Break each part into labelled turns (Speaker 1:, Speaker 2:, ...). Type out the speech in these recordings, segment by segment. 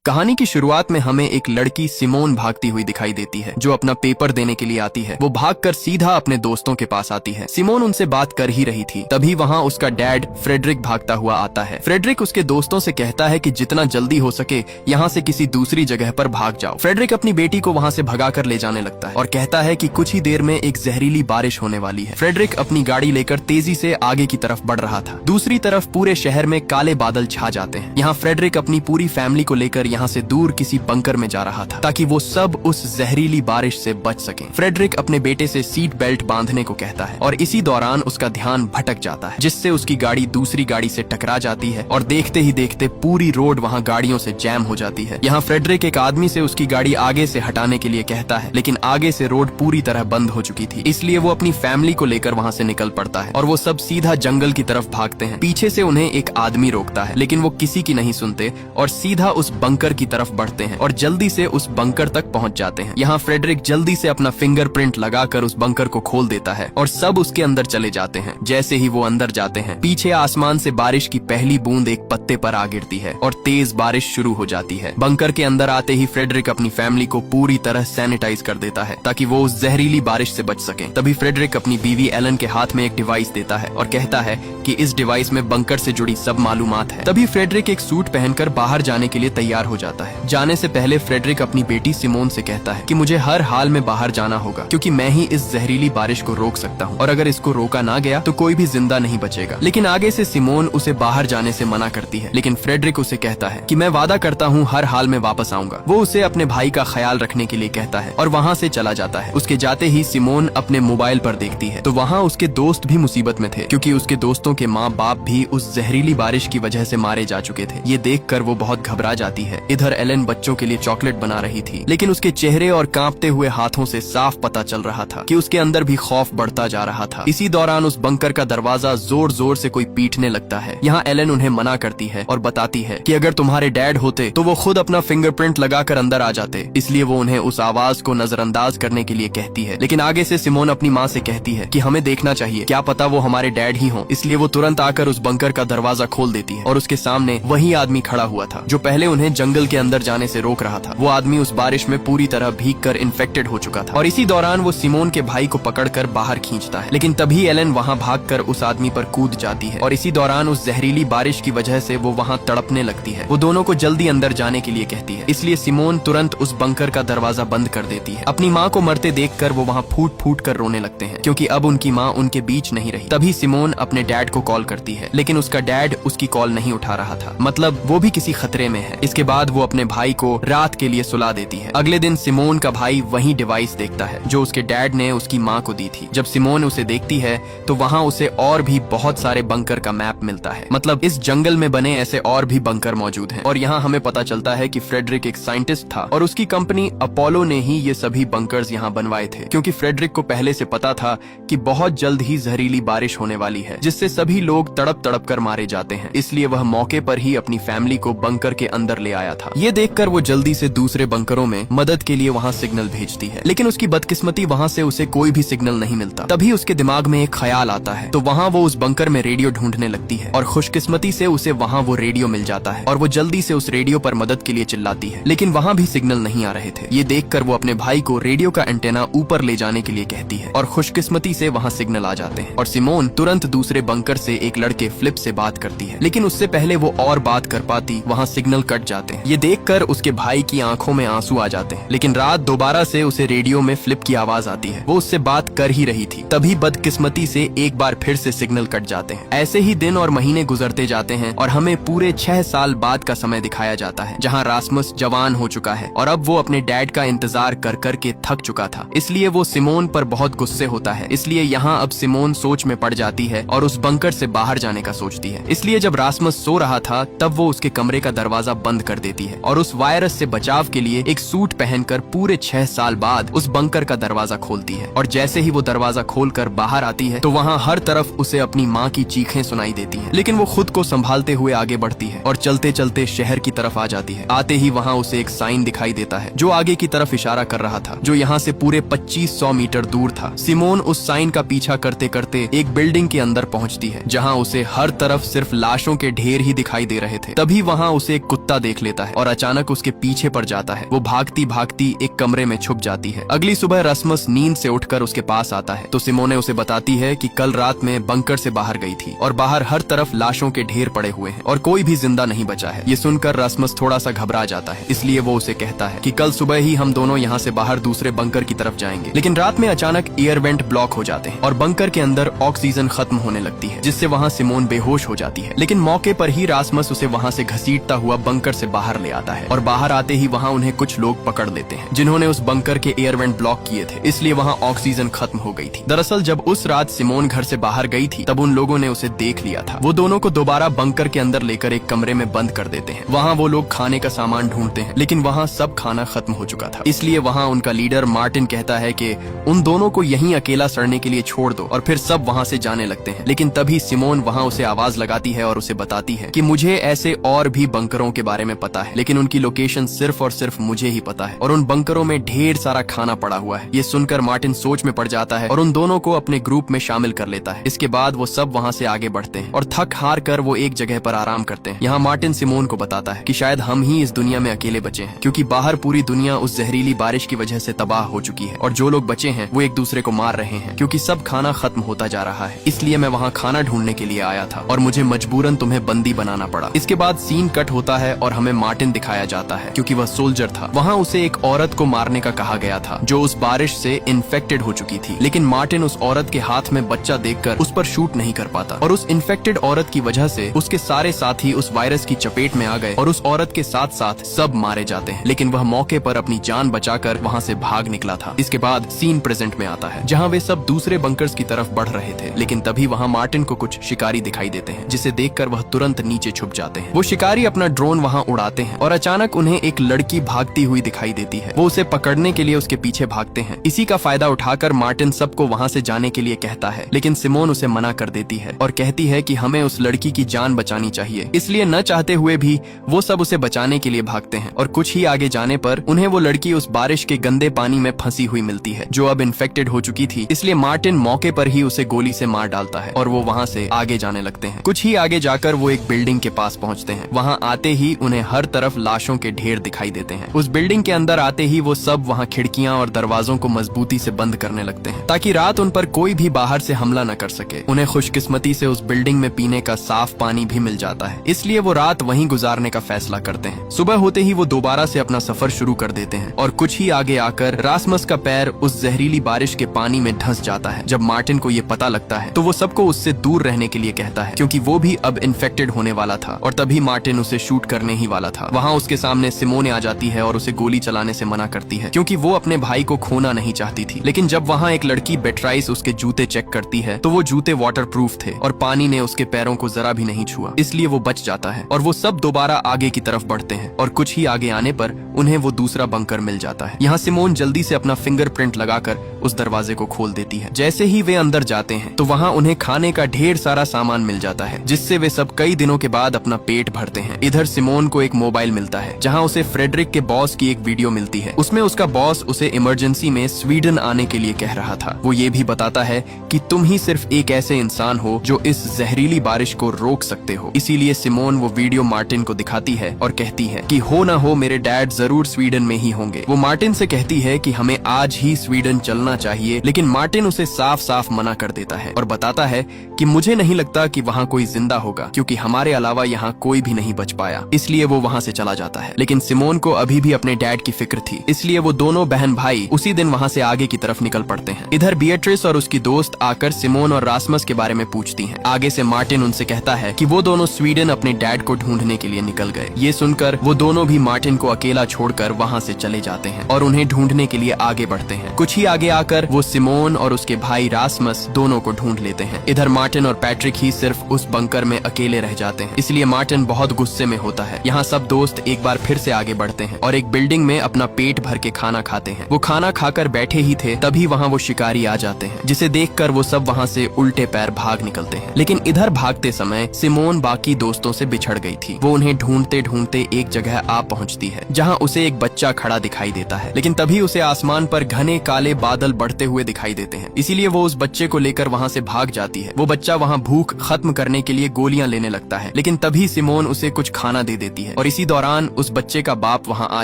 Speaker 1: कहानी की शुरुआत में हमें एक लड़की सिमोन भागती हुई दिखाई देती है जो अपना पेपर देने के लिए आती है। वो भागकर सीधा अपने दोस्तों के पास आती है। सिमोन उनसे बात कर ही रही थी, तभी वहाँ उसका डैड फ्रेडरिक भागता हुआ आता है। फ्रेडरिक उसके दोस्तों से कहता है कि जितना जल्दी हो सके यहाँ से किसी दूसरी जगह पर भाग जाओ। फ्रेडरिक अपनी बेटी को वहाँ से भगाकर ले जाने लगता है और कहता है कि कुछ ही देर में एक जहरीली बारिश होने वाली है। फ्रेडरिक अपनी गाड़ी लेकर तेजी से आगे की तरफ बढ़ रहा था। दूसरी तरफ पूरे शहर में काले बादल छा जाते हैं। यहाँ फ्रेडरिक अपनी पूरी फैमिली को लेकर यहाँ से दूर किसी बंकर में जा रहा था ताकि वो सब उस जहरीली बारिश से बच सकें। फ्रेडरिक अपने बेटे से सीट बेल्ट बांधने को कहता है और इसी दौरान उसका ध्यान भटक जाता है, जिससे उसकी गाड़ी दूसरी गाड़ी से टकरा जाती है और देखते ही देखते पूरी रोड वहाँ गाड़ियों से जैम हो जाती है। यहाँ फ्रेडरिक एक आदमी से उसकी गाड़ी आगे से हटाने के लिए कहता है, लेकिन आगे से रोड पूरी तरह बंद हो चुकी थी, इसलिए वो अपनी फैमिली को लेकर वहाँ से निकल पड़ता है और वो सब सीधा जंगल की तरफ भागते हैं। पीछे से उन्हें एक आदमी रोकता है, लेकिन वो किसी की नहीं सुनते और सीधा उस बंकर की तरफ बढ़ते हैं और जल्दी से उस बंकर तक पहुंच जाते हैं। यहाँ फ्रेडरिक जल्दी से अपना फिंगरप्रिंट लगाकर उस बंकर को खोल देता है और सब उसके अंदर चले जाते हैं। जैसे ही वो अंदर जाते हैं, पीछे आसमान से बारिश की पहली बूंद एक पत्ते पर आ गिरती है और तेज बारिश शुरू हो जाती है। बंकर के अंदर आते ही फ्रेडरिक अपनी फैमिली को पूरी तरह सैनिटाइज कर देता है ताकि वो उस जहरीली बारिश से बच सके। तभी फ्रेडरिक अपनी बीवी एलन के हाथ में एक डिवाइस देता है और कहता है कि इस डिवाइस में बंकर से जुड़ी सब मालूमात है। तभी फ्रेडरिक एक सूट पहनकर बाहर जाने के लिए तैयार हो जाता है। जाने से पहले फ्रेडरिक अपनी बेटी सिमोन से कहता है कि मुझे हर हाल में बाहर जाना होगा क्योंकि मैं ही इस जहरीली बारिश को रोक सकता हूँ और अगर इसको रोका ना गया तो कोई भी जिंदा नहीं बचेगा। लेकिन आगे से सिमोन उसे बाहर जाने से मना करती है, लेकिन फ्रेडरिक उसे कहता है कि मैं वादा करता हूँ हर हाल में वापस आऊंगा। वो उसे अपने भाई का ख्याल रखने के लिए कहता है और वहाँ से चला जाता है। उसके जाते ही सिमोन अपने मोबाइल पर देखती है तो वहाँ उसके दोस्त भी मुसीबत में थे क्योंकि उसके दोस्तों के माँ बाप भी उस जहरीली बारिश की वजह से मारे जा चुके थे। ये देखकर वो बहुत घबरा जाती है। इधर एलन बच्चों के लिए चॉकलेट बना रही थी, लेकिन उसके चेहरे और कांपते हुए हाथों से साफ पता चल रहा था कि उसके अंदर भी खौफ बढ़ता जा रहा था। इसी दौरान उस बंकर का दरवाजा जोर जोर से कोई पीटने लगता है। यहाँ एलन उन्हें मना करती है और बताती है कि अगर तुम्हारे डैड होते तो वो खुद अपना फिंगरप्रिंट लगाकर अंदर आ जाते, इसलिए वो उन्हें उस आवाज को नजरअंदाज करने के लिए कहती है। लेकिन आगे से सिमोन अपनी माँ से कहती है कि हमें देखना चाहिए, क्या पता वो हमारे डैड ही हों। इसलिए वो तुरंत आकर उस बंकर का दरवाजा खोल देती है और उसके सामने वही आदमी खड़ा हुआ था जो पहले उन्हें जंगल के अंदर जाने से रोक रहा था। वो आदमी उस बारिश में पूरी तरह भीगकर इन्फेक्टेड हो चुका था और इसी दौरान वो सिमोन के भाई को पकड़कर बाहर खींचता है, लेकिन तभी एलन वहाँ भागकर उस आदमी पर कूद जाती है और इसी दौरान उस जहरीली बारिश की वजह से वो वहाँ तड़पने लगती है। वो दोनों को जल्दी अंदर जाने के लिए कहती है, इसलिए सिमोन तुरंत उस बंकर का दरवाजा बंद कर देती है। अपनी माँ को मरते देखकर वो वहाँ फूट फूट कर रोने लगते हैं क्योंकि अब उनकी माँ उनके बीच नहीं रही। तभी सिमोन अपने डैड को कॉल करती है, लेकिन उसका डैड उसकी कॉल नहीं उठा रहा था, मतलब वो भी किसी खतरे में है। इसके बाद वो अपने भाई को रात के लिए सुला देती है। अगले दिन सिमोन का भाई वही डिवाइस देखता है जो उसके डैड ने उसकी माँ को दी थी। जब सिमोन उसे देखती है तो वहाँ उसे और भी बहुत सारे बंकर का मैप मिलता है, मतलब इस जंगल में बने ऐसे और भी बंकर मौजूद हैं। और यहाँ हमें पता चलता है कि फ्रेडरिक एक साइंटिस्ट था और उसकी कंपनी अपोलो ने ही ये सभी बंकर्स यहाँ बनवाए थे, क्योंकि फ्रेडरिक को पहले से पता था कि बहुत जल्द ही जहरीली बारिश होने वाली है जिससे सभी लोग तड़प तड़प कर मारे जाते हैं। इसलिए वह मौके पर ही अपनी फैमिली को बंकर के अंदर ले आया था। ये देखकर वो जल्दी से दूसरे बंकरों में मदद के लिए वहाँ सिग्नल भेजती है, लेकिन उसकी बदकिस्मती वहाँ से उसे कोई भी सिग्नल नहीं मिलता। तभी उसके दिमाग में एक ख्याल आता है तो वहाँ वो उस बंकर में रेडियो ढूंढने लगती है और खुशकिस्मती से उसे वहाँ वो रेडियो मिल जाता है और वो जल्दी से उस रेडियो पर मदद के लिए चिल्लाती है, लेकिन वहाँ भी सिग्नल नहीं आ रहे थे। ये देखकर वो अपने भाई को रेडियो का एंटेना ऊपर ले जाने के लिए कहती है और खुशकिस्मती से वहाँ सिग्नल आ जाते हैं और सिमोन तुरंत दूसरे बंकर से एक लड़के फ्लिप से बात करती है, लेकिन उससे पहले वो और बात कर पाती वहाँ सिग्नल कट जाते हैं। ये देखकर उसके भाई की आंखों में आंसू आ जाते हैं, लेकिन रात दोबारा से उसे रेडियो में फ्लिप की आवाज आती है। वो उससे बात कर ही रही थी, तभी बदकिस्मती से एक बार फिर से सिग्नल कट जाते हैं। ऐसे ही दिन और महीने गुजरते जाते हैं और हमें पूरे 6 साल बाद का समय दिखाया जाता है जहाँ रास्मस जवान हो चुका है और अब वो अपने डैड का इंतजार कर कर के थक चुका था। इसलिए वो सिमोन पर बहुत गुस्से होता है। इसलिए यहाँ अब सिमोन सोच में पड़ जाती है और उस बंकर से बाहर जाने का सोचती है। इसलिए जब रास्मस सो रहा था तब वो उसके कमरे का दरवाजा बंद कर देती है और उस वायरस से बचाव के लिए एक सूट पहनकर पूरे 6 साल बाद उस बंकर का दरवाजा खोलती है। और जैसे ही वो दरवाजा खोलकर बाहर आती है तो वहाँ हर तरफ उसे अपनी माँ की चीखें सुनाई देती हैं, लेकिन वो खुद को संभालते हुए आगे बढ़ती है और चलते चलते शहर की तरफ आ जाती है। आते ही वहाँ उसे एक साइन दिखाई देता है जो आगे की तरफ इशारा कर रहा था, जो यहाँ से पूरे 2500 मीटर दूर था। सिमोन उस साइन का पीछा करते करते एक बिल्डिंग के अंदर पहुँचती है जहाँ उसे हर तरफ सिर्फ लाशों के ढेर ही दिखाई दे रहे थे। तभी वहाँ उसे एक कुत्ता देख लेता लेता है और अचानक उसके पीछे पड़ जाता है। वो भागती भागती एक कमरे में छुप जाती है। अगली सुबह रास्मस नींद से उठकर उसके पास आता है तो सिमोने उसे बताती है कि कल रात में बंकर से बाहर गई थी और बाहर हर तरफ लाशों के ढेर पड़े हुए हैं और कोई भी जिंदा नहीं बचा है। ये सुनकर रास्मस थोड़ा सा घबरा जाता है, इसलिए वो उसे कहता है कि कल सुबह ही हम दोनों यहाँ से बाहर दूसरे बंकर की तरफ जाएंगे। लेकिन रात में अचानक एयर वेंट ब्लॉक हो जाते हैं और बंकर के अंदर ऑक्सीजन खत्म होने लगती है, जिससे वहाँ सिमोन बेहोश हो जाती है। लेकिन मौके पर ही रास्मस उसे वहाँ से घसीटता हुआ बंकर से बाहर ले आता है और बाहर आते ही वहाँ उन्हें कुछ लोग पकड़ लेते हैं जिन्होंने उस बंकर के एयर वेंट ब्लॉक किए थे, इसलिए वहाँ ऑक्सीजन खत्म हो गई थी। दरअसल जब उस रात सिमोन घर से बाहर गई थी तब उन लोगों ने उसे देख लिया था। वो दोनों को दोबारा बंकर के अंदर लेकर एक कमरे में बंद कर देते हैं। वहाँ वो लोग खाने का सामान ढूंढते हैं, लेकिन वहाँ सब खाना खत्म हो चुका था। इसलिए वहाँ उनका लीडर मार्टिन कहता है कि उन दोनों को यहीं अकेला सड़ने के लिए छोड़ दो और फिर सब वहाँ से जाने लगते हैं। लेकिन तभी सिमोन वहाँ उसे आवाज लगाती है और उसे बताती है कि मुझे ऐसे और भी बंकरों के बारे में पता है, लेकिन उनकी लोकेशन सिर्फ और सिर्फ मुझे ही पता है और उन बंकरों में ढेर सारा खाना पड़ा हुआ है। ये सुनकर मार्टिन सोच में पड़ जाता है और उन दोनों को अपने ग्रुप में शामिल कर लेता है। इसके बाद वो सब वहाँ से आगे बढ़ते हैं और थक हार कर वो एक जगह पर आराम करते हैं। यहाँ मार्टिन सिमोन को बताता है कि शायद हम ही इस दुनिया में अकेले बचे हैं, क्योंकि बाहर पूरी दुनिया उस जहरीली बारिश की वजह से तबाह हो चुकी है और जो लोग बचे हैं वो एक दूसरे को मार रहे हैं क्योंकि सब खाना खत्म होता जा रहा है। इसलिए मैं वहाँ खाना ढूंढने के लिए आया था और मुझे मजबूरन तुम्हें बंदी बनाना पड़ा। इसके बाद सीन कट होता है और हमें मार्टिन दिखाया जाता है क्योंकि वह सोल्जर था। वहाँ उसे एक औरत को मारने का कहा गया था जो उस बारिश से इन्फेक्टेड हो चुकी थी, लेकिन मार्टिन उस औरत के हाथ में बच्चा देखकर उस पर शूट नहीं कर पाता और उस इन्फेक्टेड औरत की वजह से उसके सारे साथी उस वायरस की चपेट में आ गए और उस औरत के साथ साथ सब मारे जाते हैं। लेकिन वह मौके पर अपनी जान बचाकर वहाँ से भाग निकला था। इसके बाद सीन प्रेजेंट में आता है जहाँ वे सब दूसरे बंकर्स की तरफ बढ़ रहे थे, लेकिन तभी वहाँ मार्टिन को कुछ शिकारी दिखाई देते हैं जिसे देखकर वह तुरंत नीचे छुप जाते हैं। वो शिकारी अपना ड्रोन वहाँ उड़ाते हैं और अचानक उन्हें एक लड़की भागती हुई दिखाई देती है। वो उसे पकड़ने के लिए उसके पीछे भागते हैं। इसी का फायदा उठाकर मार्टिन सबको वहाँ से जाने के लिए कहता है, लेकिन सिमोन उसे मना कर देती है और कहती है कि हमें उस लड़की की जान बचानी चाहिए। इसलिए न चाहते हुए भी वो सब उसे बचाने के लिए भागते हैं और कुछ ही आगे जाने पर उन्हें वो लड़की उस बारिश के गंदे पानी में फंसी हुई मिलती है जो अब इन्फेक्टेड हो चुकी थी। इसलिए मार्टिन मौके पर ही उसे गोली से मार डालता है और वो वहाँ से आगे जाने लगते हैं। कुछ ही आगे जाकर वो एक बिल्डिंग के पास पहुँचते हैं। वहाँ आते ही उन्हें हर तरफ लाशों के ढेर दिखाई देते हैं। उस बिल्डिंग के अंदर आते ही वो सब वहाँ खिड़कियाँ और दरवाजों को मजबूती से बंद करने लगते हैं ताकि रात उन पर कोई भी बाहर से हमला न कर सके। उन्हें खुशकिस्मती से उस बिल्डिंग में पीने का साफ पानी भी मिल जाता है, इसलिए वो रात वहीं गुजारने का फैसला करते हैं। सुबह होते ही वो दोबारा से अपना सफर शुरू कर देते हैं और कुछ ही आगे आकर रास्मस का पैर उस जहरीली बारिश के पानी में धंस जाता है। जब मार्टिन को ये पता लगता है तो वो सबको उससे दूर रहने के लिए कहता है क्योंकि वो भी अब इन्फेक्टेड होने वाला था और तभी मार्टिन उसे शूट करने ही वाला था। वहाँ उसके सामने सिमोने आ जाती है और उसे गोली चलाने से मना करती है क्योंकि वो अपने भाई को खोना नहीं चाहती थी। लेकिन जब वहाँ एक लड़की बेट्राइस उसके जूते चेक करती है तो वो जूते वाटरप्रूफ थे और पानी ने उसके पैरों को जरा भी नहीं छुआ, इसलिए वो बच जाता है और वो सब दोबारा आगे की तरफ बढ़ते हैं और कुछ ही आगे आने पर उन्हें वो दूसरा बंकर मिल जाता है। यहाँ सिमोन जल्दी से अपना फिंगरप्रिंट लगाकर उस दरवाजे को खोल देती है। जैसे ही वे अंदर जाते हैं तो वहाँ उन्हें खाने का ढेर सारा सामान मिल जाता है जिससे वे सब कई दिनों के बाद अपना पेट भरते हैं। इधर सिमोन को एक मोबाइल मिलता है जहाँ उसे फ्रेडरिक के बॉस की एक वीडियो मिलती है। उसमें उसका बॉस उसे इमरजेंसी में स्वीडन आने के लिए कह रहा था। वो ये भी बताता है कि तुम ही सिर्फ एक ऐसे इंसान हो जो इस जहरीली बारिश को रोक सकते हो। इसीलिए सिमोन वो वीडियो मार्टिन को दिखाती है और कहती है कि हो ना हो मेरे डैड जरूर स्वीडन में ही होंगे। वो मार्टिन से कहती है कि हमें आज ही स्वीडन चलना चाहिए, लेकिन मार्टिन उसे साफ साफ मना कर देता है और बताता है कि मुझे नहीं लगता कि वहाँ कोई जिंदा होगा क्योंकि हमारे अलावा यहाँ कोई भी नहीं बच पाया। इसलिए वो वहाँ से चला जाता है। लेकिन सिमोन को अभी भी अपने डैड की फिक्र थी, इसलिए वो दोनों बहन भाई उसी दिन वहाँ से आगे की तरफ निकल पड़ते हैं। इधर बिएट्रिस और उसकी दोस्त आकर सिमोन और रास्मस के बारे में पूछती हैं। आगे से मार्टिन उनसे कहता है कि वो दोनों स्वीडन अपने डैड को ढूंढने के लिए निकल गए। ये सुनकर वो दोनों भी मार्टिन को अकेला छोड़कर वहाँ से चले जाते हैं और उन्हें ढूंढने के लिए आगे बढ़ते हैं। कुछ ही आगे आकर वो सिमोन और उसके भाई रास्मस दोनों को ढूंढ लेते हैं। इधर मार्टिन और पैट्रिक ही सिर्फ उस बंकर में अकेले रह जाते हैं, इसलिए मार्टिन बहुत गुस्से में होता है। यहाँ सब दोस्त एक बार फिर से आगे बढ़ते हैं और एक बिल्डिंग में अपना पेट भर के खाना खाते हैं। वो खाना खाकर बैठे ही थे तभी वहाँ वो शिकारी आ जाते हैं, जिसे देखकर वो सब वहाँ से उल्टे पैर भाग निकलते हैं। लेकिन इधर भागते समय सिमोन बाकी दोस्तों से बिछड़ गई थी। वो उन्हें ढूंढते ढूंढते एक जगह आ पहुँचती है जहाँ उसे एक बच्चा खड़ा दिखाई देता है। लेकिन तभी उसे आसमान पर घने काले बादल बढ़ते हुए दिखाई देते हैं, इसीलिए वो उस बच्चे को लेकर वहाँ से भाग जाती है। वो बच्चा वहाँ भूख खत्म करने के लिए गोलियां लेने लगता है, लेकिन तभी सिमोन उसे कुछ खाना दे देती है और इसी दौरान उस बच्चे का बाप वहाँ आ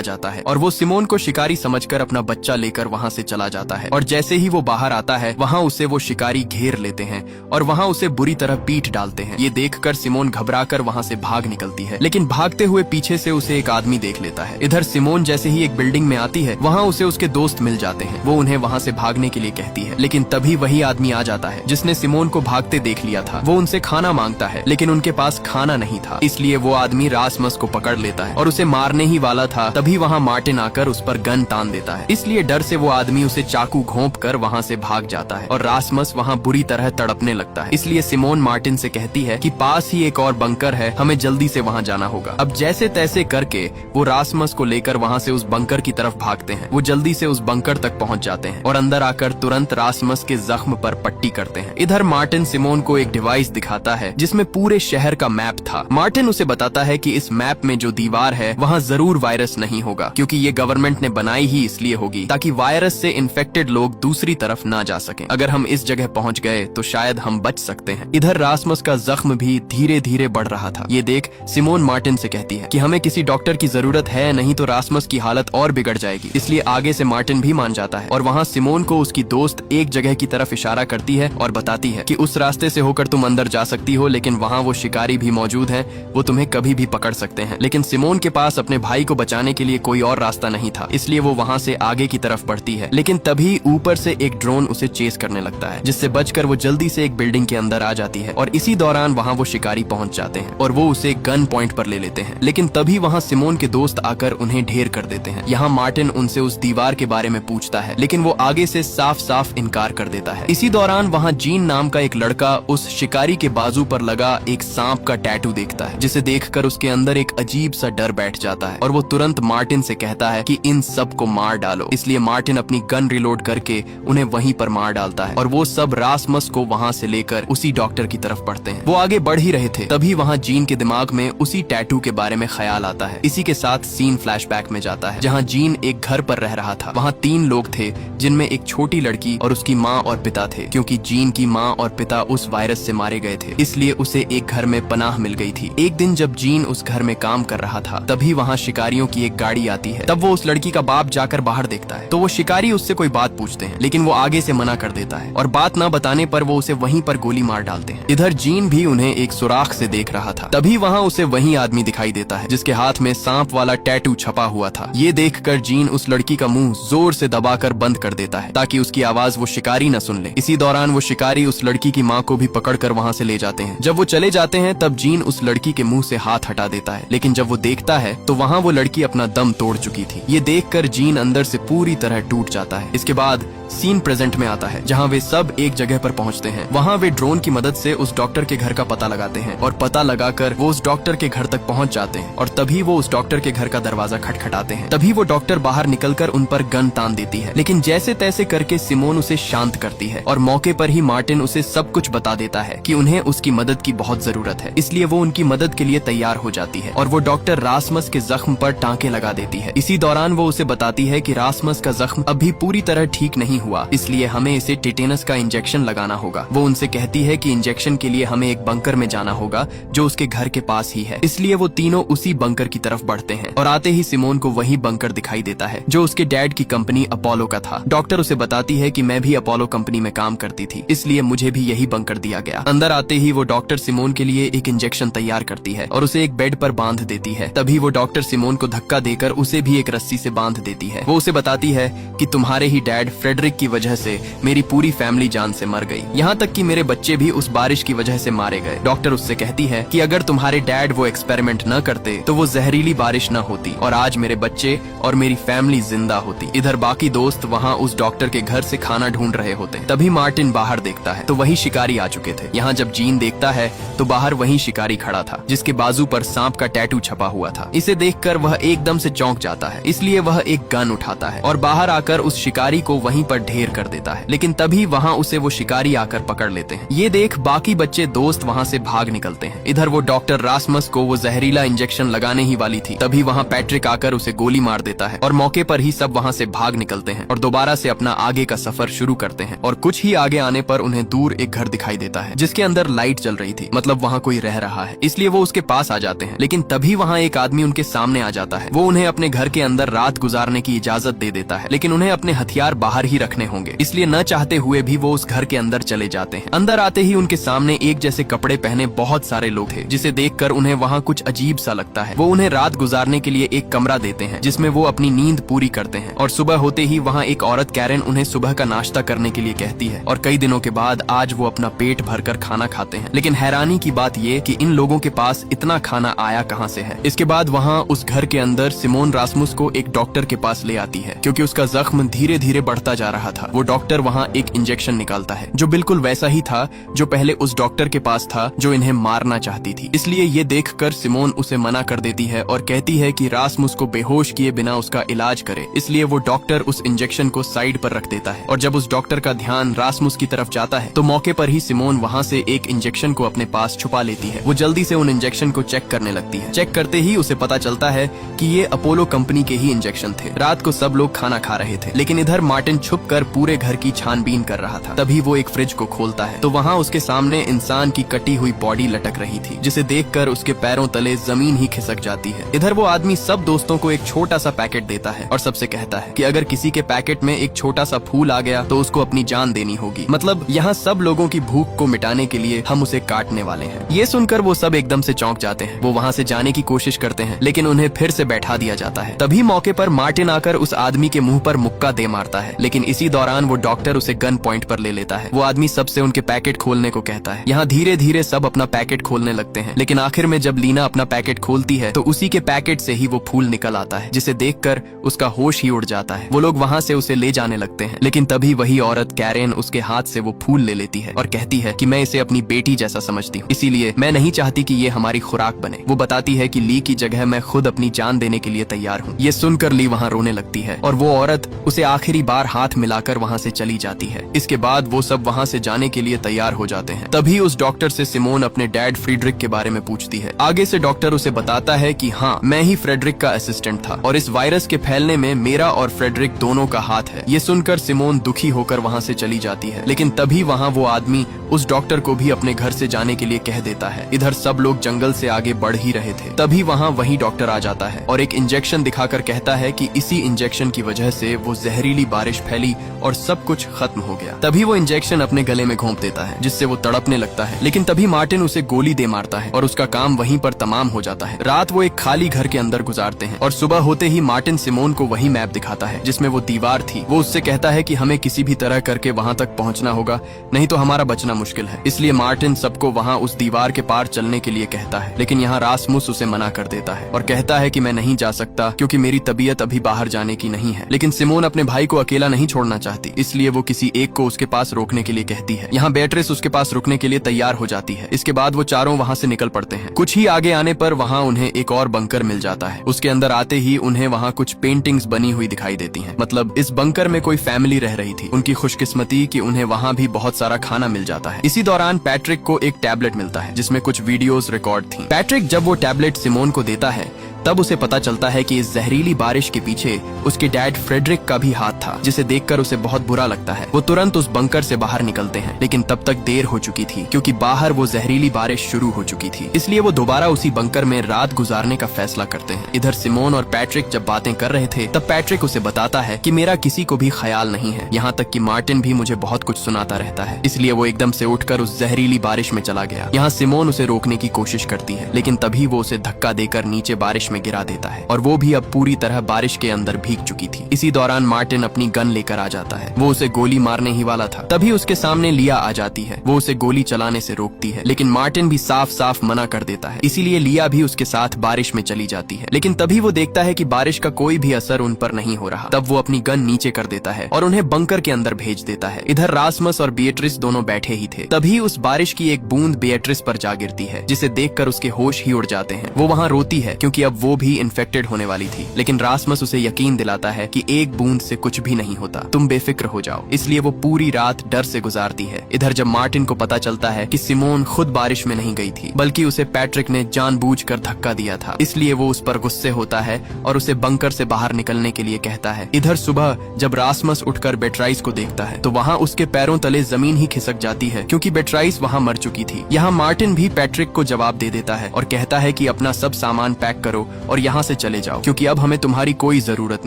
Speaker 1: जाता है और वो सिमोन को शिकारी समझकर अपना बच्चा लेकर वहाँ से चला जाता है। और जैसे ही वो बाहर आता है वहाँ उसे वो शिकारी घेर लेते हैं और वहाँ उसे बुरी तरह पीट डालते हैं। ये देखकर सिमोन घबराकर वहाँ से भाग निकलती है, लेकिन भागते हुए पीछे से उसे एक आदमी देख लेता है। इधर सिमोन जैसे ही एक बिल्डिंग में आती है वहाँ उसे उसके दोस्त मिल जाते हैं। वो उन्हें वहाँ से भागने के लिए कहती है, लेकिन तभी वही आदमी आ जाता है जिसने सिमोन को भागते देख लिया था। वो उनसे खाना मांगता है, लेकिन उनके पास खाना नहीं था, इसलिए वो आदमी रासमस को पकड़ लेता है और उसे मारने ही वाला था। तभी वहाँ मार्टिन आकर उस पर गन तान देता है, इसलिए डर से वो आदमी उसे चाकू घोंप कर वहाँ से भाग जाता है और रासमस वहाँ बुरी तरह तड़पने लगता है। इसलिए सिमोन मार्टिन से कहती है कि पास ही एक और बंकर है, हमें जल्दी से वहाँ जाना होगा। अब जैसे तैसे करके वो रासमस को लेकर वहाँ से उस बंकर की तरफ भागते हैं। वो जल्दी से उस बंकर तक पहुँच जाते हैं और अंदर आकर तुरंत रासमस के जख्म पर पट्टी करते हैं। इधर मार्टिन सिमोन को एक डिवाइस दिखाता है जिसमें पूरे शहर का मैप था। मार्टिन उसे बताता है कि इस मैप में जो दीवार है वहाँ जरूर वायरस नहीं होगा, क्योंकि ये गवर्नमेंट ने बनाई ही इसलिए होगी ताकि वायरस से इन्फेक्टेड लोग दूसरी तरफ ना जा सकें। अगर हम इस जगह पहुँच गए तो शायद हम बच सकते हैं। इधर रासमस का जख्म भी धीरे धीरे बढ़ रहा था। ये देख सिमोन मार्टिन से कहती है कि हमें किसी डॉक्टर की जरूरत है, नहीं तो रासमस की हालत और बिगड़ जाएगी। इसलिए आगे से मार्टिन भी मान जाता है और वहाँ सिमोन को उसकी दोस्त एक जगह की तरफ इशारा करती है और बताती है कि उस रास्ते से होकर तुम अंदर जा सकती हो, लेकिन वहाँ वो शिकारी भी मौजूद हैं, वो तुम्हें कभी भी पकड़ सकते हैं। लेकिन सिमोन के पास अपने भाई को बचाने के लिए कोई और रास्ता नहीं था, इसलिए वो वहाँ से आगे की तरफ बढ़ती है। लेकिन तभी ऊपर से एक ड्रोन उसे चेस करने लगता है, जिससे बचकर वो जल्दी से एक बिल्डिंग के अंदर आ जाती है और इसी दौरान वहाँ वो शिकारी पहुँच जाते हैं और वो उसे गन पॉइंट पर ले लेते हैं। लेकिन तभी वहाँ सिमोन के दोस्त आकर उन्हें ढेर कर देते हैं। यहाँ मार्टिन उनसे उस दीवार के बारे में पूछता है, लेकिन वो आगे से साफ साफ इनकार कर देता है। इसी दौरान वहाँ जीन नाम का एक लड़का उस शिकारी के बाजू पर लगा एक सांप का टैटू देखता है, जिसे देखकर उसके अंदर एक अजीब सा डर बैठ जाता है और वो तुरंत मार्टिन से कहता है कि इन सब को मार डालो। इसलिए मार्टिन अपनी गन रिलोड करके उन्हें वहीं पर मार डालता है और वो सब रासमस को वहाँ से लेकर उसी डॉक्टर की तरफ बढ़ते हैं। वो आगे बढ़ ही रहे थे, तभी वहाँ जीन के दिमाग में उसी टैटू के बारे में ख्याल आता है। इसी के साथ सीन फ्लैशबैक में जाता है, जहाँ जीन एक घर पर रह रहा था। वहाँ 3 लोग थे, जिनमें एक छोटी लड़की और उसकी माँ और पिता थे। क्योंकि जीन की माँ और पिता उस वायरस से मारे गए थे, इसलिए उसे एक घर में पनाह मिल गई थी। एक दिन जब जीन उस घर में काम कर रहा था, तभी वहाँ शिकारियों की एक गाड़ी आती है। तब वो उस लड़की का बाप जाकर बाहर देखता है, तो वो शिकारी उससे कोई बात पूछते हैं, लेकिन वो आगे से मना कर देता है और बात न बताने पर वो उसे वहीं पर गोली मार डालते हैं। इधर जीन भी उन्हें एक सुराख से देख रहा था। तभी वहाँ उसे वही आदमी दिखाई देता है जिसके हाथ में सांप वाला टैटू छपा हुआ था। ये देखकर जीन उस लड़की का मुंह जोर से दबाकर बंद कर देता है ताकि उसकी आवाज वो शिकारी न सुन ले। इसी दौरान वो शिकारी उस लड़की की माँ को भी पकड़कर वहाँ से ले जाते हैं। जब वो चले जाते हैं तब जीन उस लड़की के मुंह से हाथ हटा देता है, लेकिन जब वो देखता है तो वहाँ वो लड़की अपना दम तोड़ चुकी थी। ये देखकर जीन अंदर से पूरी तरह टूट जाता है। इसके बाद सीन प्रेजेंट में आता है, जहाँ वे सब एक जगह पर पहुँचते हैं। वहाँ वे ड्रोन की मदद से उस डॉक्टर के घर का पता लगाते हैं और पता लगाकर वो उस डॉक्टर के घर तक पहुँच जाते हैं और तभी वो उस डॉक्टर के घर का दरवाजा खटखटाते हैं। तभी वो डॉक्टर बाहर निकलकर उन पर गन तान देती है, लेकिन जैसे तैसे करके सिमोन उसे शांत करती है और मौके पर ही मार्टिन उसे सब कुछ बता देता है कि उन्हें उसकी मदद की बहुत जरूरत है। इसलिए वो उनकी मदद के लिए तैयार हो जाती है और वो डॉक्टर रासमस के जख्म पर टांके लगा देती है। इसी दौरान वो उसे बताती है कि रासमस का जख्म अभी पूरी तरह ठीक नहीं हुआ, इसलिए हमें इसे टेटेनस का इंजेक्शन लगाना होगा। वो उनसे कहती है कि इंजेक्शन के लिए हमें एक बंकर में जाना होगा जो उसके घर के पास ही है। इसलिए वो तीनों उसी बंकर की तरफ बढ़ते हैं और आते ही सिमोन को वही बंकर दिखाई देता है जो उसके डैड की कंपनी अपोलो का था। डॉक्टर उसे बताती है कि मैं भी अपोलो कंपनी में काम करती थी, इसलिए मुझे भी यही बंकर दिया गया। अंदर आते ही वो डॉक्टर सिमोन के लिए एक इंजेक्शन तैयार करती है और उसे एक बेड पर बांध देती है। तभी वो डॉक्टर सिमोन को धक्का देकर उसे भी एक रस्सी से बांध देती है। वो उसे बताती है कि तुम्हारे ही डैड फ्रेडरिक की वजह से मेरी पूरी फैमिली जान से मर गई, यहाँ तक कि मेरे बच्चे भी उस बारिश की वजह से मारे गए। डॉक्टर उससे कहती है कि अगर तुम्हारे डैड वो एक्सपेरिमेंट न करते तो वो जहरीली बारिश न होती और आज मेरे बच्चे और मेरी फैमिली जिंदा होती। इधर बाकी दोस्त वहाँ उस डॉक्टर के घर से खाना ढूंढ रहे होते। तभी मार्टिन बाहर देखता है तो वही शिकारी आ चुके थे। यहाँ जब जीन देखता है तो बाहर वही शिकारी खड़ा था जिसके बाजू पर सांप का टैटू छपा हुआ था। इसे देखकर वह एकदम से चौंक जाता है, इसलिए वह एक गन उठाता है और बाहर आकर उस शिकारी को वहीं पर पर ढेर कर देता है, लेकिन तभी वहाँ उसे वो शिकारी आकर पकड़ लेते हैं। ये देख बाकी बच्चे दोस्त वहाँ से भाग निकलते हैं। इधर वो डॉक्टर रासमस को वो जहरीला इंजेक्शन लगाने ही वाली थी, तभी वहाँ पैट्रिक आकर उसे गोली मार देता है और मौके पर ही सब वहाँ से भाग निकलते हैं और दोबारा से अपना आगे का सफर शुरू करते हैं। और कुछ ही आगे आने पर उन्हें दूर एक घर दिखाई देता है जिसके अंदर लाइट जल रही थी, मतलब वहाँ कोई रह रहा है, इसलिए वो उसके पास आ जाते हैं। लेकिन तभी वहाँ एक आदमी उनके सामने आ जाता है। वो उन्हें अपने घर के अंदर रात गुजारने की इजाजत दे देता है, लेकिन उन्हें अपने हथियार बाहर ही रखने होंगे, इसलिए न चाहते हुए भी वो उस घर के अंदर चले जाते हैं। अंदर आते ही उनके सामने एक जैसे कपड़े पहने बहुत सारे लोग थे, जिसे देखकर उन्हें वहाँ कुछ अजीब सा लगता है। वो उन्हें रात गुजारने के लिए एक कमरा देते हैं जिसमें वो अपनी नींद पूरी करते हैं। और सुबह होते ही वहाँ एक औरत कैरेन उन्हें सुबह का नाश्ता करने के लिए कहती है और कई दिनों के बाद आज वो अपना पेट भरकर खाना खाते हैं। लेकिन हैरानी की बात ये कि इन लोगों के पास इतना खाना आया कहाँ से है। इसके बाद वहाँ उस घर के अंदर सिमोन रासमुस को एक डॉक्टर के पास ले आती है, क्योंकि उसका जख्म धीरे धीरे बढ़ता जा रहा था। वो डॉक्टर वहाँ एक इंजेक्शन निकालता है जो बिल्कुल वैसा ही था जो पहले उस डॉक्टर के पास था जो इन्हें मारना चाहती थी। इसलिए ये देखकर सिमोन उसे मना कर देती है और कहती है कि रासमुस को बेहोश किए बिना उसका इलाज करे। इसलिए वो डॉक्टर उस इंजेक्शन को साइड पर रख देता है और जब उस डॉक्टर का ध्यान रासमुस की तरफ जाता है तो मौके पर ही सिमोन वहाँ से एक इंजेक्शन को अपने पास छुपा लेती है। वो जल्दी से उन इंजेक्शन को चेक करने लगती है। चेक करते ही उसे पता चलता है कि ये अपोलो कंपनी के ही इंजेक्शन थे। रात को सब लोग खाना खा रहे थे, लेकिन इधर मार्टिन छुपकर पूरे घर की छानबीन कर रहा था। तभी वो एक फ्रिज को खोलता है तो वहाँ उसके सामने इंसान की कटी हुई बॉडी लटक रही थी, जिसे देखकर उसके पैरों तले जमीन ही खिसक जाती है। इधर वो आदमी सब दोस्तों को एक छोटा सा पैकेट देता है और सबसे कहता है कि अगर किसी के पैकेट में एक छोटा सा फूल आ गया तो उसको अपनी जान देनी होगी, मतलब यहाँ सब लोगों की भूख को मिटाने के लिए हम उसे काटने वाले हैं। ये सुनकर वो सब एकदम से चौंक जाते हैं। वो वहाँ से जाने की कोशिश करते हैं, लेकिन उन्हें फिर से बैठा दिया जाता है। तभी मौके पर मार्टिन आकर उस आदमी के मुंह पर मुक्का दे मारता है, लेकिन इसी दौरान वो डॉक्टर उसे गन पॉइंट पर ले लेता है। वो आदमी सबसे उनके पैकेट खोलने को कहता है। यहाँ धीरे धीरे सब अपना पैकेट खोलने लगते हैं, लेकिन आखिर में जब लीना अपना पैकेट खोलती है तो उसी के पैकेट से ही वो फूल निकल आता है, जिसे देखकर उसका होश ही उड़ जाता है। वो लोग वहाँ से उसे ले जाने लगते हैं, लेकिन तभी वही औरत कैरेन उसके हाथ से वो फूल ले लेती है और कहती है कि मैं इसे अपनी बेटी जैसा समझती हूँ, इसीलिए मैं नहीं चाहती कि ये हमारी खुराक बने। वो बताती है कि ली की जगह मैं खुद अपनी जान देने के लिए तैयार हूँ। ये सुनकर ली वहाँ रोने लगती है और वो औरत उसे आखिरी बार हाथ मिलाकर वहाँ से चली जाती है। इसके बाद वो सब वहाँ से जाने के लिए तैयार हो जाते हैं। तभी उस डॉक्टर से सिमोन अपने डैड फ्रेडरिक के बारे में पूछती है। आगे से डॉक्टर उसे बताता है कि हाँ, मैं ही फ्रेडरिक का असिस्टेंट था और इस वायरस के फैलने में मेरा और फ्रेडरिक दोनों का हाथ है। ये सुनकर सिमोन दुखी होकर वहाँ से चली जाती है, लेकिन तभी वहाँ वो आदमी उस डॉक्टर को भी अपने घर से जाने के लिए कह देता है। इधर सब लोग जंगल से आगे बढ़ ही रहे थे, तभी वहाँ वही डॉक्टर आ जाता है और एक इंजेक्शन दिखाकर कहता है कि इसी इंजेक्शन की वजह से वो जहरीली बारिश फैली और सब कुछ खत्म हो गया। तभी वो इंजेक्शन अपने गले में घोंप देता है, जिससे वो तड़पने लगता है, लेकिन तभी मार्टिन उसे गोली दे मारता है और उसका काम वहीं पर तमाम हो जाता है। रात वो एक खाली घर के अंदर गुजारते हैं और सुबह होते ही मार्टिन सिमोन को वही मैप दिखाता है जिसमें वो दीवार थी। वो उससे कहता है कि हमें किसी भी तरह करके वहाँ तक पहुँचना होगा, नहीं तो हमारा बचना मुश्किल है। इसलिए मार्टिन सबको वहाँ उस दीवार के पार चलने के लिए कहता है, लेकिन यहाँ रासमुस उसे मना कर देता है और कहता है कि मैं नहीं जा सकता क्योंकि मेरी तबीयत अभी बाहर जाने की नहीं है। लेकिन सिमोन अपने भाई को अकेला नहीं छोड़ना चाहती, इसलिए वो किसी एक को उसके पास रोकने के लिए कहती है। यहाँ बेट्रिस उसके पास रुकने के लिए तैयार हो जाती है। इसके बाद वो चारों वहाँ से निकल पड़ते हैं। कुछ ही आगे आने पर वहाँ उन्हें एक और बंकर मिल जाता है। उसके अंदर आते ही उन्हें वहाँ कुछ पेंटिंग्स बनी हुई दिखाई देती हैं। मतलब इस बंकर में कोई फैमिली रह रही थी। उनकी खुशकिस्मती कि उन्हें वहाँ भी बहुत सारा खाना मिल जाता है। इसी दौरान पैट्रिक को एक टैबलेट मिलता है जिसमें कुछ वीडियोस रिकॉर्ड थी। पैट्रिक जब वो टैबलेट सिमोन को देता है तब उसे पता चलता है कि इस जहरीली बारिश के पीछे उसके डैड फ्रेडरिक का भी हाथ था, जिसे देखकर उसे बहुत बुरा लगता है। वो तुरंत उस बंकर से बाहर निकलते हैं, लेकिन तब तक देर हो चुकी थी क्योंकि बाहर वो जहरीली बारिश शुरू हो चुकी थी। इसलिए वो दोबारा उसी बंकर में रात गुजारने का फैसला करते हैं। इधर सिमोन और पैट्रिक जब बातें कर रहे थे तब पैट्रिक उसे बताता है कि मेरा किसी को भी ख्याल नहीं है, यहाँ तक कि मार्टिन भी मुझे बहुत कुछ सुनाता रहता है। इसलिए वो एकदम से उठकर उस जहरीली बारिश में चला गया। यहाँ सिमोन उसे रोकने की कोशिश करती है, लेकिन तभी वो उसे धक्का देकर नीचे बारिश में गिरा देता है और वो भी अब पूरी तरह बारिश के अंदर भीग चुकी थी। इसी दौरान मार्टिन अपनी गन लेकर आ जाता है। वो उसे गोली मारने ही वाला था, तभी उसके सामने लिया आ जाती है। वो उसे गोली चलाने से रोकती है, लेकिन मार्टिन भी साफ साफ मना कर देता है। इसीलिए लिया भी उसके साथ बारिश में चली जाती है, लेकिन तभी वो देखता है कि बारिश का कोई भी असर उन पर नहीं हो रहा। तब वो अपनी गन नीचे कर देता है और उन्हें बंकर के अंदर भेज देता है। इधर रासमस और बिएट्रिस दोनों बैठे ही थे। तभी उस बारिश की एक बूंद बिएट्रिस पर जा गिरती है, जिसे देखकर उसके होश ही उड़ जाते हैं। वो वहाँ रोती है क्योंकि अब वो भी इन्फेक्टेड होने वाली थी। लेकिन रासमस उसे यकीन दिलाता है कि एक बूंद से कुछ भी नहीं होता, तुम बेफिक्र हो जाओ। इसलिए वो पूरी रात डर से गुजारती है। इधर जब मार्टिन को पता चलता है कि सिमोन खुद बारिश में नहीं गई थी, बल्कि उसे पैट्रिक ने जानबूझकर धक्का दिया था, इसलिए वो उस पर गुस्से होता है और उसे बंकर से बाहर निकलने के लिए कहता है। इधर सुबह जब रासमस उठकर बेट्राइस को देखता है तो वहाँ उसके पैरों तले जमीन ही खिसक जाती है, क्योंकि बेट्राइस वहाँ मर चुकी थी। यहाँ मार्टिन भी पैट्रिक को जवाब दे देता है और कहता है कि अपना सब सामान पैक करो और यहाँ से चले जाओ, क्योंकि अब हमें तुम्हारी कोई जरूरत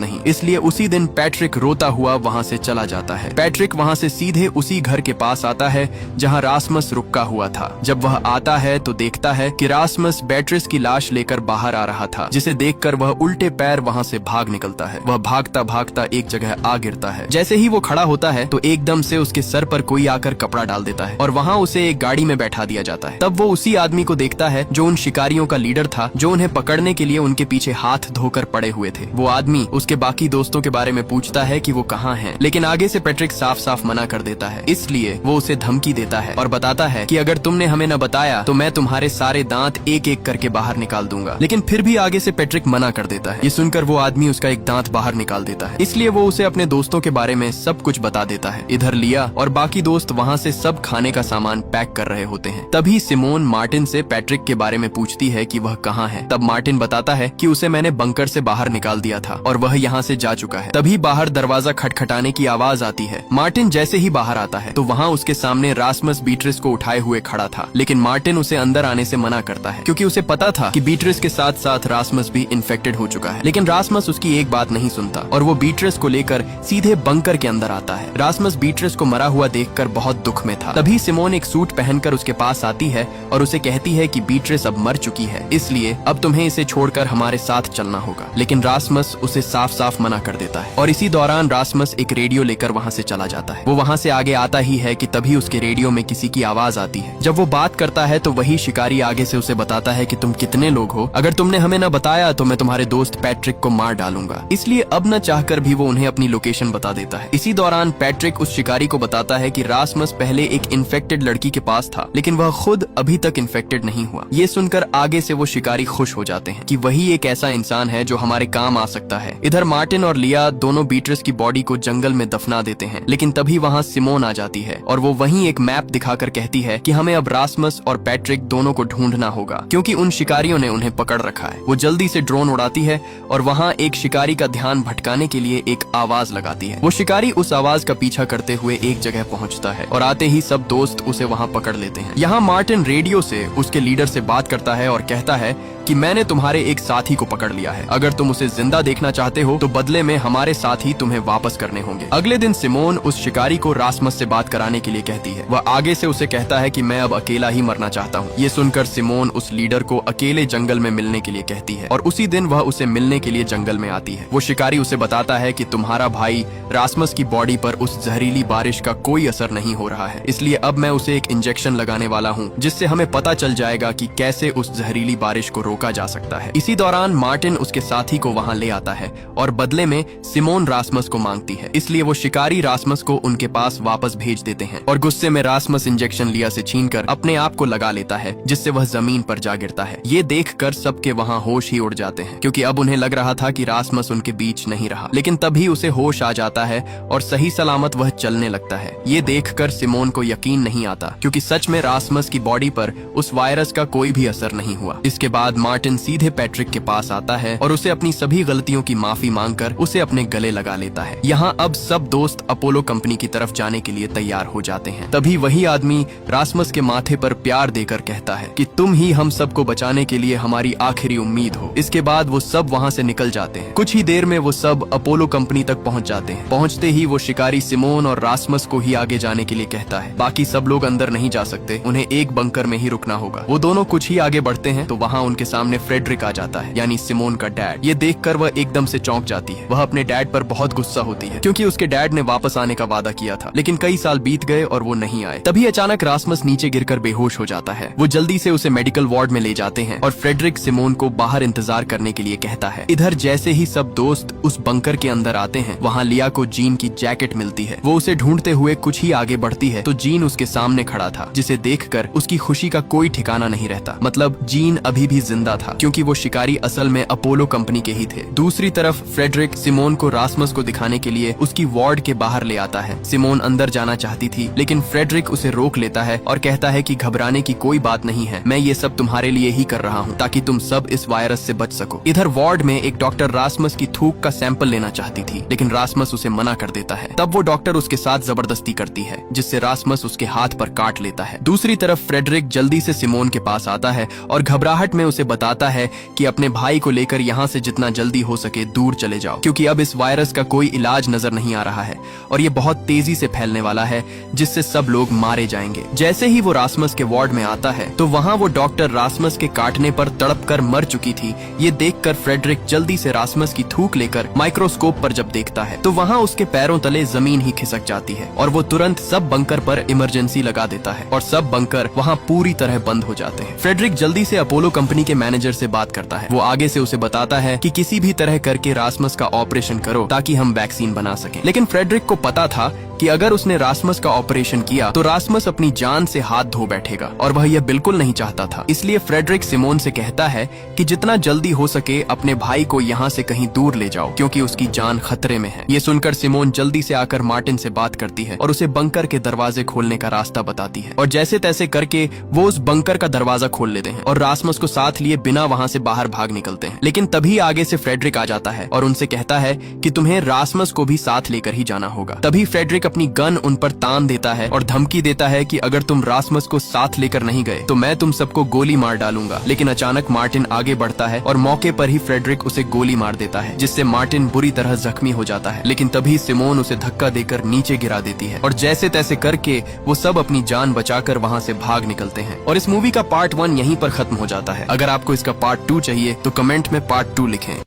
Speaker 1: नहीं। इसलिए उसी दिन पैट्रिक रोता हुआ वहाँ से चला जाता है। पैट्रिक वहाँ से सीधे उसी घर के पास आता है जहाँ रासमस रुका हुआ था। जब वह आता है तो देखता है कि रासमस बेट्रिस की लाश लेकर बाहर आ रहा था, जिसे देखकर वह उल्टे पैर वहाँ से भाग निकलता है। वह भागता भागता एक जगह आ गिरता है। जैसे ही वो खड़ा होता है तो एकदम से उसके सर पर कोई आकर कपड़ा डाल देता है और वहाँ उसे एक गाड़ी में बैठा दिया जाता है। तब वो उसी आदमी को देखता है जो उन शिकारियों का लीडर था, जो उन्हें पकड़ने के लिए उनके पीछे हाथ धोकर पड़े हुए थे। वो आदमी उसके बाकी दोस्तों के बारे में पूछता है कि वो कहाँ हैं, लेकिन आगे से पैट्रिक साफ साफ मना कर देता है। इसलिए वो उसे धमकी देता है और बताता है कि अगर तुमने हमें न बताया तो मैं तुम्हारे सारे दांत एक एक करके बाहर निकाल दूंगा। लेकिन फिर भी आगे से पैट्रिक मना कर देता है। ये सुनकर वो आदमी उसका एक दांत बाहर निकाल देता है। इसलिए वो उसे अपने दोस्तों के बारे में सब कुछ बता देता है। इधर लिया और बाकी दोस्त वहाँ से सब खाने का सामान पैक कर रहे होते हैं। तभी सिमोन मार्टिन से पैट्रिक के बारे में पूछती है कि वह कहाँ है। तब मार्टिन बताता है कि उसे मैंने बंकर से बाहर निकाल दिया था और वह यहाँ से जा चुका है। तभी बाहर दरवाजा खटखटाने की आवाज आती है। मार्टिन जैसे ही बाहर आता है तो वहाँ उसके सामने रासमस बीट्रिस को उठाए हुए खड़ा था, लेकिन मार्टिन उसे अंदर आने से मना करता है, क्योंकि उसे पता था कि बीट्रिस के साथ साथ रासमस भी इन्फेक्टेड हो चुका है। लेकिन रासमस उसकी एक बात नहीं सुनता और वो बीट्रिस को लेकर सीधे बंकर के अंदर आता है। रासमस बीट्रिस को मरा हुआ देखकर बहुत दुख में था। तभी सिमोन एक सूट पहनकर उसके पास आती है और उसे कहती है कि बीट्रिस अब मर चुकी है, इसलिए अब तुम्हें इसे छोड़कर हमारे साथ चलना होगा। लेकिन रासमस उसे साफ साफ मना कर देता है और इसी दौरान रासमस एक रेडियो लेकर वहाँ से चला जाता है। वो वहाँ से आगे आता ही है कि तभी उसके रेडियो में किसी की आवाज आती है। जब वो बात करता है तो वही शिकारी आगे से उसे बताता है कि तुम कितने लोग हो, अगर तुमने हमें न बताया तो मैं तुम्हारे दोस्त पैट्रिक को मार डालूंगा। इसलिए अब न चाहकर भी वो उन्हें अपनी लोकेशन बता देता है। इसी दौरान पैट्रिक उस शिकारी को बताता है कि रासमस पहले एक इन्फेक्टेड लड़की के पास था, लेकिन वह खुद अभी तक इन्फेक्टेड नहीं हुआ। ये सुनकर आगे से वो शिकारी खुश हो जाते हैं कि वही एक ऐसा इंसान है जो हमारे काम आ सकता है। इधर मार्टिन और लिया दोनों बीट्रिस की बॉडी को जंगल में दफना देते हैं, लेकिन तभी वहाँ सिमोन आ जाती है और वो वहीं एक मैप दिखाकर कहती है कि हमें अब रासमस और पैट्रिक दोनों को ढूंढना होगा, क्योंकि उन शिकारियों ने उन्हें पकड़ रखा है। वो जल्दी से ड्रोन उड़ाती है और वहाँ एक शिकारी का ध्यान भटकाने के लिए एक आवाज लगाती है। वो शिकारी उस आवाज का पीछा करते हुए एक जगह पहुँचता है और आते ही सब दोस्त उसे वहाँ पकड़ लेते हैं। यहाँ मार्टिन रेडियो से उसके लीडर से बात करता है और कहता है कि मैंने तुम्हारे एक साथी को पकड़ लिया है, अगर तुम उसे जिंदा देखना चाहते हो तो बदले में हमारे साथी तुम्हें वापस करने होंगे। अगले दिन सिमोन उस शिकारी को रासमस से बात कराने के लिए कहती है। वह आगे से उसे कहता है कि मैं अब अकेला ही मरना चाहता हूँ। ये सुनकर सिमोन उस लीडर को अकेले जंगल में मिलने के लिए कहती है और उसी दिन वह उसे मिलने के लिए जंगल में आती है। वो शिकारी उसे बताता है कि तुम्हारा भाई रासमस की बॉडी पर उस जहरीली बारिश का कोई असर नहीं हो रहा है, इसलिए अब मैं उसे एक इंजेक्शन लगाने वाला हूँ, जिससे हमें पता चल जाएगा कि कैसे उस जहरीली बारिश को रोका जा सकता है। इसी दौरान मार्टिन उसके साथी को वहाँ ले आता है और बदले में सिमोन रासमस को मांगती है, इसलिए वो शिकारी रासमस को उनके पास वापस भेज देते हैं और गुस्से में रासमस इंजेक्शन लिया से छीनकर अपने आप को लगा लेता है, जिससे वह जमीन पर जा गिरता है। ये देखकर सबके वहाँ होश ही उड़ जाते हैं, क्योंकि अब उन्हें लग रहा था कि रासमस उनके बीच नहीं रहा। लेकिन तभी उसे होश आ जाता है और सही सलामत वह चलने लगता है। ये देखकर सिमोन को यकीन नहीं आता, क्योंकि सच में रासमस की बॉडी पर उस वायरस का कोई भी असर नहीं हुआ। इसके बाद मार्टिन सीधे पैट्रिक के पास आता है और उसे अपनी सभी गलतियों की माफी मांगकर उसे अपने गले लगा लेता है। यहाँ अब सब दोस्त अपोलो कंपनी की तरफ जाने के लिए तैयार हो जाते हैं। तभी वही आदमी रासमस के माथे पर प्यार देकर कहता है कि तुम ही हम सबको बचाने के लिए हमारी आखिरी उम्मीद हो। इसके बाद वो सब वहाँ से निकल जाते हैं। कुछ ही देर में वो सब अपोलो कंपनी तक पहुँच जाते हैं। पहुँचते ही वो शिकारी सिमोन और रासमस को ही आगे जाने के लिए कहता है। बाकी सब लोग अंदर नहीं जा सकते, उन्हें एक बंकर में ही रुकना होगा। वो दोनों कुछ ही आगे बढ़ते हैं तो वहाँ उनके सामने फ्रेडरिक आ जाता है, यानी सिमोन का डैड। ये देखकर वह एकदम से चौंक जाती है। वह अपने डैड पर बहुत गुस्सा होती है, क्योंकि उसके डैड ने वापस आने का वादा किया था, लेकिन कई साल बीत गए और वो नहीं आए। तभी अचानक रासमस नीचे गिरकर बेहोश हो जाता है। वो जल्दी से उसे मेडिकल वार्ड में ले जाते हैं और फ्रेडरिक सिमोन को बाहर इंतजार करने के लिए कहता है। इधर जैसे ही सब दोस्त उस बंकर के अंदर आते हैं, वहाँ लिया को जीन की जैकेट मिलती है। वो उसे ढूंढते हुए कुछ ही आगे बढ़ती है तो जीन उसके सामने खड़ा था, जिसे देखकर उसकी खुशी का कोई ठिकाना नहीं रहता। मतलब जीन अभी भी जिंदा था, क्योंकि वो शिकारी असल में अपोलो कंपनी के ही थे। दूसरी तरफ फ्रेडरिक सिमोन को रासमस को दिखाने के लिए उसकी वार्ड के बाहर ले आता है। सिमोन अंदर जाना चाहती थी, लेकिन फ्रेडरिक उसे रोक लेता है और कहता है कि घबराने की कोई बात नहीं है, मैं ये सब तुम्हारे लिए ही कर रहा हूँ ताकि तुम सब इस वायरस से बच सको। इधर वार्ड में एक डॉक्टर रासमस की थूक का सैंपल लेना चाहती थी, लेकिन रासमस उसे मना कर देता है। तब वो डॉक्टर उसके साथ जबरदस्ती करती है, जिससे रासमस उसके हाथ पर काट लेता है। दूसरी तरफ फ्रेडरिक जल्दी से सिमोन के पास आता है और घबराहट में उसे बताता है कि अपने भाई को लेकर यहाँ से जितना जल्दी हो सके दूर चले जाओ, क्योंकि अब इस वायरस का कोई इलाज नजर नहीं आ रहा है और ये बहुत तेजी से फैलने वाला है, जिससे सब लोग मारे जाएंगे। जैसे ही वो रासमस के वार्ड में आता है तो वहाँ वो डॉक्टर रासमस के काटने पर तड़प कर मर चुकी थी। ये देखकर फ्रेडरिक जल्दी से रासमस की थूक लेकर माइक्रोस्कोप पर जब देखता है तो वहाँ उसके पैरों तले जमीन ही खिसक जाती है और वो तुरंत सब बंकर पर इमरजेंसी लगा देता है और सब बंकर वहाँ पूरी तरह बंद हो जाते हैं। फ्रेडरिक जल्दी से अपोलो कंपनी के मैनेजर से बात करता है। वो आगे से उसे बताता है कि किसी भी तरह करके रासमस का ऑपरेशन करो ताकि हम वैक्सीन बना सकें। लेकिन फ्रेडरिक को पता था कि अगर उसने रासमस का ऑपरेशन किया तो रासमस अपनी जान से हाथ धो बैठेगा और वह यह बिल्कुल नहीं चाहता था। इसलिए फ्रेडरिक सिमोन से कहता है कि जितना जल्दी हो सके अपने भाई को यहाँ से कहीं दूर ले जाओ, क्योंकि उसकी जान खतरे में है। ये सुनकर सिमोन जल्दी से आकर मार्टिन से बात करती है और उसे बंकर के दरवाजे खोलने का रास्ता बताती है और जैसे तैसे करके वो उस बंकर का दरवाजा खोल लेते हैं और रासमस को साथ लिए बिना वहाँ से बाहर भाग निकलते हैं। लेकिन तभी आगे से फ्रेडरिक आ जाता है और उनसे कहता है कि तुम्हें रासमस को भी साथ लेकर ही जाना होगा। तभी फ्रेडरिक अपनी गन उन पर तान देता है और धमकी देता है कि अगर तुम रासमस को साथ लेकर नहीं गए तो मैं तुम सबको गोली मार डालूंगा। लेकिन अचानक मार्टिन आगे बढ़ता है और मौके पर ही फ्रेडरिक उसे गोली मार देता है, जिससे मार्टिन बुरी तरह जख्मी हो जाता है। लेकिन तभी सिमोन उसे धक्का देकर नीचे गिरा देती है और जैसे तैसे करके वो सब अपनी जान बचाकर वहाँ से भाग निकलते हैं। और इस मूवी का पार्ट 1 यहीं पर खत्म हो जाता है। अगर आपको इसका पार्ट 2 चाहिए तो कमेंट में पार्ट 2 लिखें।